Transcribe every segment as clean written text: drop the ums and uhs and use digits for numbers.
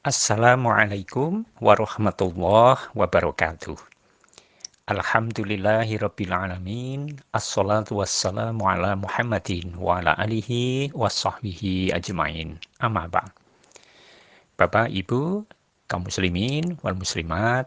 Assalamualaikum warahmatullahi wabarakatuh. Alhamdulillahirrabbilalamin. Assalatu wassalamu ala Muhammadin wa ala alihi wa sahbihi ajmain. Amma ba'd. Bapak, Ibu, kaum muslimin wal muslimat,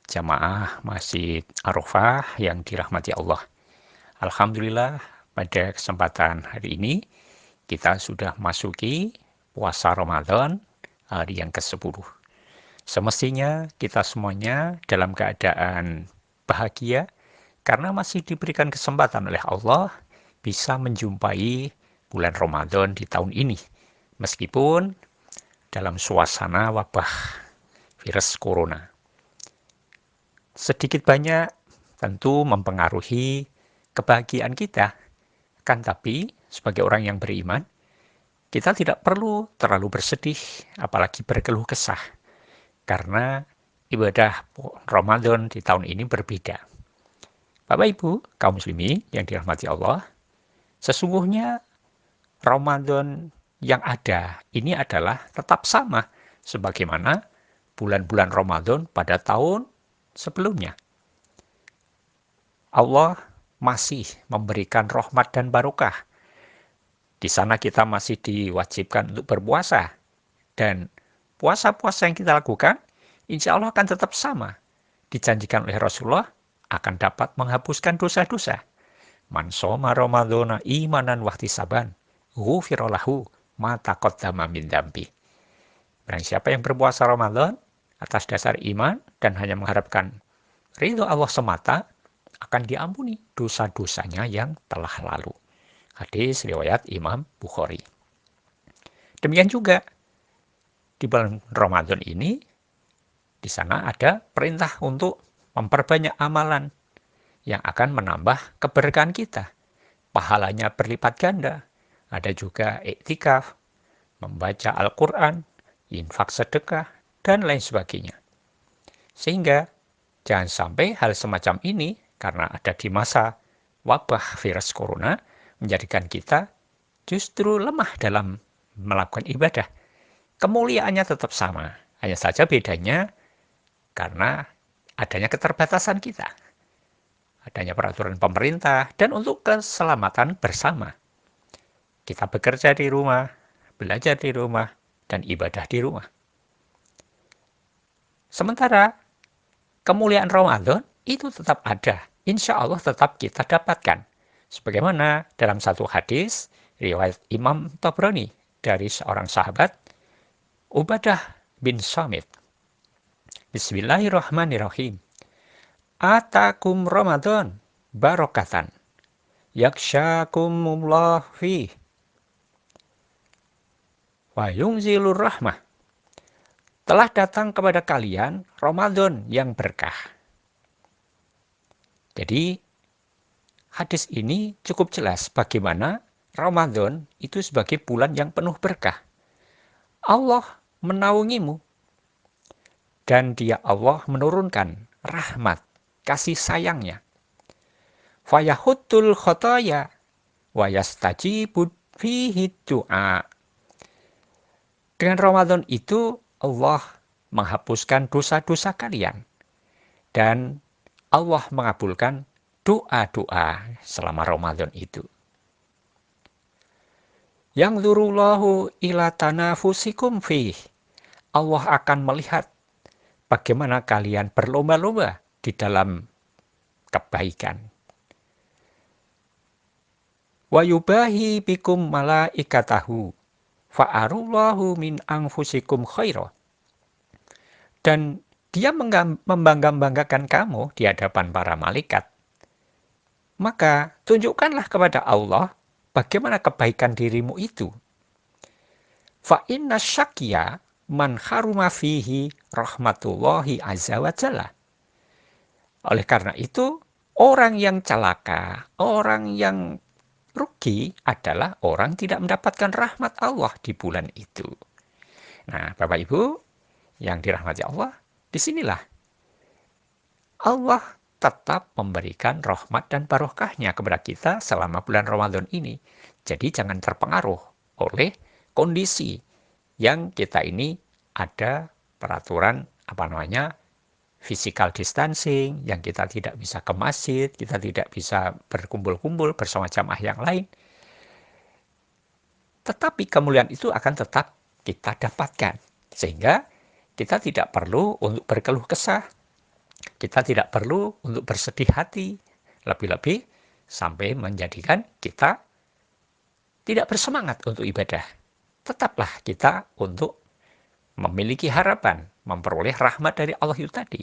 jamaah Masjid Arafah yang dirahmati Allah. Alhamdulillah, pada kesempatan hari ini kita sudah masuki puasa Ramadan hari yang ke-10. Semestinya kita semuanya dalam keadaan bahagia karena masih diberikan kesempatan oleh Allah bisa menjumpai bulan Ramadan di tahun ini. Meskipun dalam suasana wabah virus corona. Sedikit banyak tentu mempengaruhi kebahagiaan kita. Kan tapi sebagai orang yang beriman, kita tidak perlu terlalu bersedih apalagi berkeluh kesah. Karena ibadah Ramadan di tahun ini berbeda. Bapak Ibu, kaum muslimin yang dirahmati Allah, sesungguhnya Ramadan yang ada ini adalah tetap sama sebagaimana bulan-bulan Ramadan pada tahun sebelumnya. Allah masih memberikan rahmat dan barokah. Di sana kita masih diwajibkan untuk berpuasa. Dan puasa-puasa yang kita lakukan, insya Allah akan tetap sama. Dijanjikan oleh Rasulullah, akan dapat menghapuskan dosa-dosa. Man shoma ramadhana imanan wahtisaban, ghufira lahu ma taqaddama min dzambi. Barang siapa yang berpuasa Ramadan atas dasar iman dan hanya mengharapkan ridho Allah semata, akan diampuni dosa-dosanya yang telah lalu. Hadis riwayat Imam Bukhari. Demikian juga di bulan Ramadan ini, di sana ada perintah untuk memperbanyak amalan yang akan menambah keberkahan kita. Pahalanya berlipat ganda. Ada juga iktikaf, membaca Al-Quran, infak sedekah, dan lain sebagainya. Sehingga jangan sampai hal semacam ini, karena ada di masa wabah virus corona, menjadikan kita justru lemah dalam melakukan ibadah. Kemuliaannya tetap sama, hanya saja bedanya karena adanya keterbatasan kita. Adanya peraturan pemerintah dan untuk keselamatan bersama. Kita bekerja di rumah, belajar di rumah, dan ibadah di rumah. Sementara kemuliaan Ramadan itu tetap ada. Insya Allah tetap kita dapatkan. Sebagaimana dalam satu hadis, riwayat Imam Tabrani dari seorang sahabat, Ubadah bin Samit. Bismillahirrahmanirrahim. Atakum Ramadan barokatan. Yakshakumullah fi. Wa yunzilur rahmah. Telah datang kepada kalian Ramadan yang berkah. Jadi, hadis ini cukup jelas bagaimana Ramadan itu sebagai bulan yang penuh berkah. Allah menaungimu. Dan dia Allah menurunkan rahmat, kasih sayangnya. Fayahutul khotaya wa yastajibud fihi du'a. Dengan Ramadan itu Allah menghapuskan dosa-dosa kalian. Dan Allah mengabulkan doa-doa selama Ramadan itu. Yang dzurullahu ila tanafusikum fih. Allah akan melihat bagaimana kalian berlomba-lomba di dalam kebaikan. Wa yubahi bikum malaikatahu fa'arullahu min anfusikum khaira. Dan dia membangga-banggakan kamu di hadapan para malaikat. Maka tunjukkanlah kepada Allah bagaimana kebaikan dirimu itu. Fa inna syakya man haruma fihi rahmatullahi azza wa jalla. Oleh karena itu, orang yang celaka, orang yang rugi adalah orang tidak mendapatkan rahmat Allah di bulan itu. Nah, Bapak Ibu yang dirahmati Allah, disinilah Allah tetap memberikan rahmat dan barokahnya kepada kita selama bulan Ramadan ini. Jadi jangan terpengaruh oleh kondisi yang kita ini ada peraturan physical distancing, yang kita tidak bisa ke masjid, kita tidak bisa berkumpul-kumpul bersama jamaah yang lain. Tetapi kemuliaan itu akan tetap kita dapatkan. Sehingga kita tidak perlu untuk berkeluh kesah, kita tidak perlu untuk bersedih hati, lebih-lebih sampai menjadikan kita tidak bersemangat untuk ibadah. Tetaplah kita untuk memiliki harapan, memperoleh rahmat dari Allah itu tadi.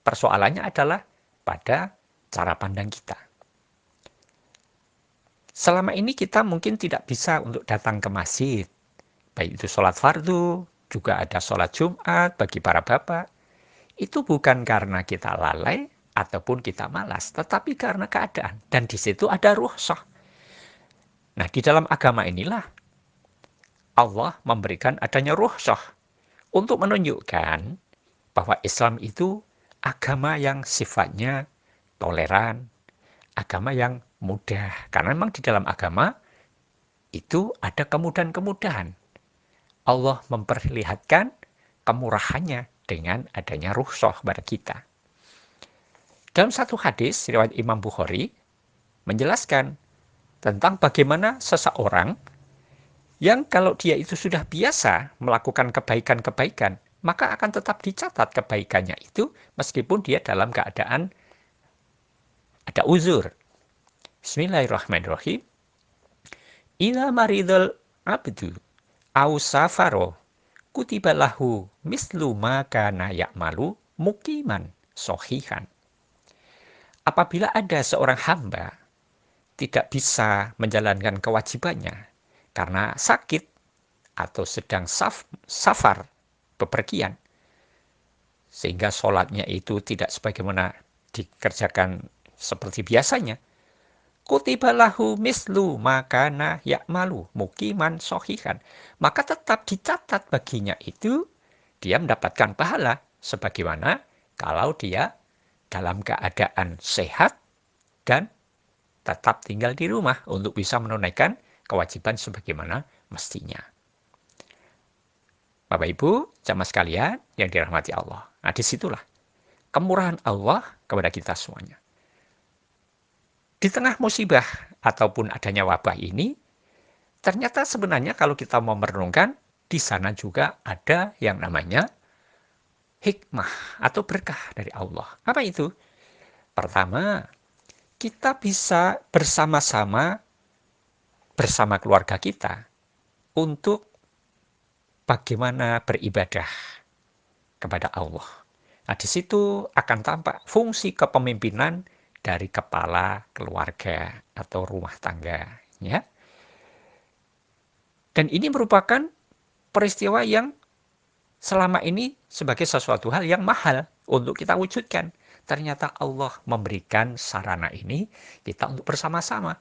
Persoalannya adalah pada cara pandang kita. Selama ini kita mungkin tidak bisa untuk datang ke masjid. Baik itu sholat fardu, juga ada sholat Jumat bagi para bapak. Itu bukan karena kita lalai ataupun kita malas, tetapi karena keadaan. Dan di situ ada rukhsah. Nah, di dalam agama inilah Allah memberikan adanya rukhsah untuk menunjukkan bahwa Islam itu agama yang sifatnya toleran, agama yang mudah. Karena memang di dalam agama itu ada kemudahan-kemudahan. Allah memperlihatkan kemurahannya dengan adanya rukhsah kepada kita. Dalam satu hadis riwayat Imam Bukhari menjelaskan tentang bagaimana seseorang yang kalau dia itu sudah biasa melakukan kebaikan-kebaikan, maka akan tetap dicatat kebaikannya itu meskipun dia dalam keadaan ada uzur. Bismillahirrahmanirrahim. Ila maridul abdu au safaro kutiba lahu mislu ma kana ya'malu muqiman sohihan. Apabila ada seorang hamba tidak bisa menjalankan kewajibannya karena sakit atau sedang safar, bepergian, sehingga sholatnya itu tidak sebagaimana dikerjakan seperti biasanya, kutiba lahu mislu makana ya'malu muqiman sohihan, maka tetap dicatat baginya itu dia mendapatkan pahala sebagaimana kalau dia dalam keadaan sehat dan tetap tinggal di rumah untuk bisa menunaikan kewajiban sebagaimana mestinya. Bapak Ibu, jamaah sekalian yang dirahmati Allah. Nah, disitulah kemurahan Allah kepada kita semuanya. Di tengah musibah ataupun adanya wabah ini, ternyata sebenarnya kalau kita mau merenungkan, di sana juga ada yang namanya hikmah atau berkah dari Allah. Apa itu? Pertama, kita bisa bersama-sama bersama keluarga kita untuk bagaimana beribadah kepada Allah. Nah, di situ akan tampak fungsi kepemimpinan dari kepala keluarga atau rumah tangga, ya. Dan ini merupakan peristiwa yang selama ini sebagai sesuatu hal yang mahal untuk kita wujudkan. Ternyata Allah memberikan sarana ini kita untuk bersama-sama.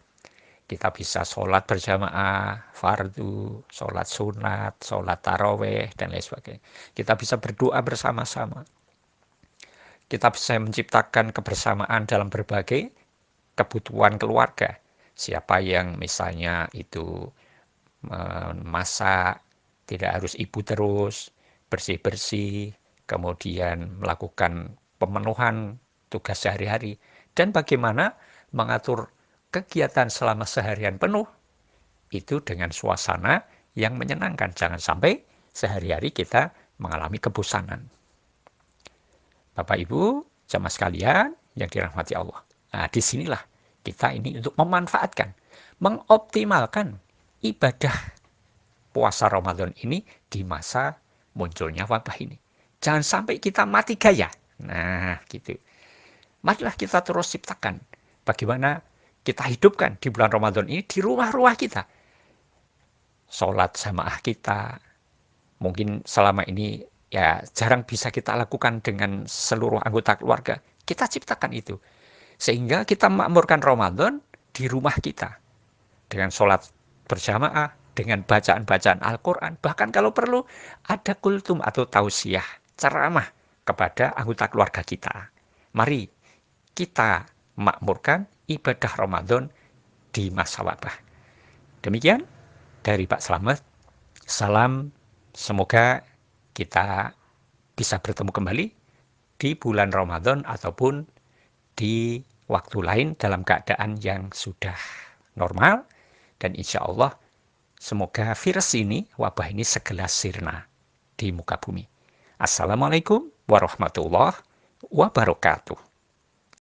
Kita bisa sholat berjamaah, fardu, sholat sunat, sholat taraweh, dan lain sebagainya. Kita bisa berdoa bersama-sama. Kita bisa menciptakan kebersamaan dalam berbagai kebutuhan keluarga. Siapa yang misalnya itu memasak, tidak harus ibu terus, bersih-bersih, kemudian melakukan pemenuhan tugas sehari-hari, dan bagaimana mengatur kegiatan selama seharian penuh itu dengan suasana yang menyenangkan. Jangan sampai sehari-hari kita mengalami kebosanan. Bapak Ibu, jamaah sekalian yang dirahmati Allah. Nah, disinilah kita ini untuk memanfaatkan, mengoptimalkan ibadah puasa Ramadan ini di masa munculnya wabah ini. Jangan sampai kita mati gaya. Nah, gitu. Marilah kita terus ciptakan bagaimana kita hidupkan di bulan Ramadan ini di rumah-rumah kita. Sholat jamaah kita, mungkin selama ini ya jarang bisa kita lakukan dengan seluruh anggota keluarga. Kita ciptakan itu. Sehingga kita makmurkan Ramadan di rumah kita. Dengan sholat berjamaah, dengan bacaan-bacaan Al-Quran. Bahkan kalau perlu ada kultum atau tausiah, ceramah kepada anggota keluarga kita. Mari kita makmurkan ibadah Ramadan di masa wabah. Demikian dari Pak Slamet. Salam, semoga kita bisa bertemu kembali di bulan Ramadan ataupun di waktu lain dalam keadaan yang sudah normal, dan insya Allah semoga virus ini, wabah ini segera sirna di muka bumi. Assalamualaikum warahmatullahi wabarakatuh.